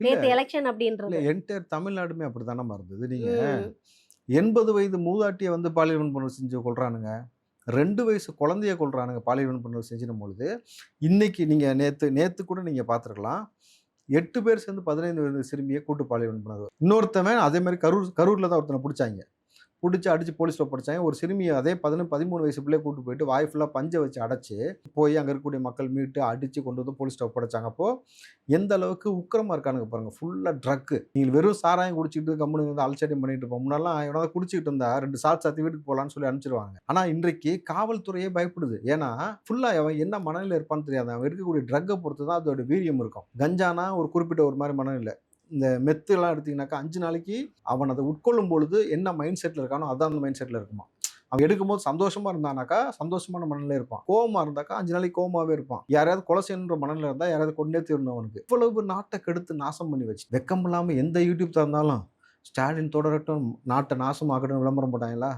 இல்ல, நேத்து எலக்ஷன் இல்ல அப்படின்றது. என்டையர் தமிழ்நாடுமே அப்படித்தானம்மா இருந்தது. நீங்க ம். 80 வயது மூதாட்டிய வந்து பாலியல் வன்புணர்வு செஞ்சு கொல்றானுங்க. 2 வயசு குழந்தைய கொல்றானுங்க பாலியல் வன்புணர்வு செஞ்சிடும் பொழுது, இன்னைக்கு நீங்க நேத்து நேத்து கூட நீங்க பார்த்துருக்கலாம். 8 பேர் சேர்ந்து 15 வயது சிறுமிய கூட்டு பாலியல் வன்புணர்வு. இன்னொருத்தவன் அதே மாரி கரூர்ல தான் ஒருத்தன புடிச்சாய்ங்க. புடிச்சு அடிச்சு போலீஸ்ல ஒப்படைச்சாங்க. ஒரு சிறுமிய அதே 13 வயசு பிள்ளைய கூட்டு போயிட்டு வாய் ஃபுல்லா பஞ்ச வச்சு அடைச்சு, போய் அங்க இருக்கக்கூடிய மக்கள் மீட்டு அடிச்சு கொண்டு வந்து போலீஸ்ட்ட ஒப்படைச்சாங்க. அப்போ எந்த அளவுக்கு உக்கிரமா இருக்கானுங்க பாருங்க. ஃபுல்லா ட்ரக்கு. நீங்க வெறும் சாராயம் குடிச்சிட்டு கம்முனு இருந்து அலட்சியம் பண்ணிட்டு இருப்போம். முன்னாடிலாம் எவனாவது குடிச்சிட்டு இருந்தா 2 ஷாட் சாத்தி வீட்டுக்கு போலான்னு சொல்லி அனுப்பிச்சுருவாங்க. ஆனா இன்றைக்கு காவல்துறையே பயப்படுது. ஏன்னா, ஃபுல்லா அவன் என்ன மனநிலையில இருப்பான்னு தெரியாது. அவன் எடுக்கக்கூடிய ட்ரக்க பொறுத்து தான் அதோட வீரியம் இருக்கும். கஞ்சானா ஒரு குறிப்பிட்ட ஒரு மாரி மனநிலை. இந்த மெத்துலாம் எடுத்தீங்கன்னாக்கா 5 நாளைக்கு அவன் அத உட்கொள்ளும் பொழுது என்ன மைண்ட் செட்ல இருக்கானோ, அதான் அந்த மைண்ட் செட்ல இருக்குமாம். அவன் எடுக்கும்போது சந்தோஷமா இருந்தானாக்கா, சந்தோஷமான மனநிலையில இருப்பான். கோவமா இருந்தாக்கா 5 நாளைக்கு கோவமாவே இருப்பான். யாரையாவது கொலை செய்யணுன்ற மனநிலையில இருந்தா, யாரையாவது கொன்னே தீரணும் அவனுக்கு. இவ்வளவு நாட்ட கெடுத்து நாசம் பண்ணி வச்சு, வெட்கம் இல்லாம எந்த யூடியூப் தொறந்தாலும், ஸ்டாலின் தொடரட்டும், நாட்ட நாசமாக்கட்டும் விளம்பரம் போட்டாங்களா?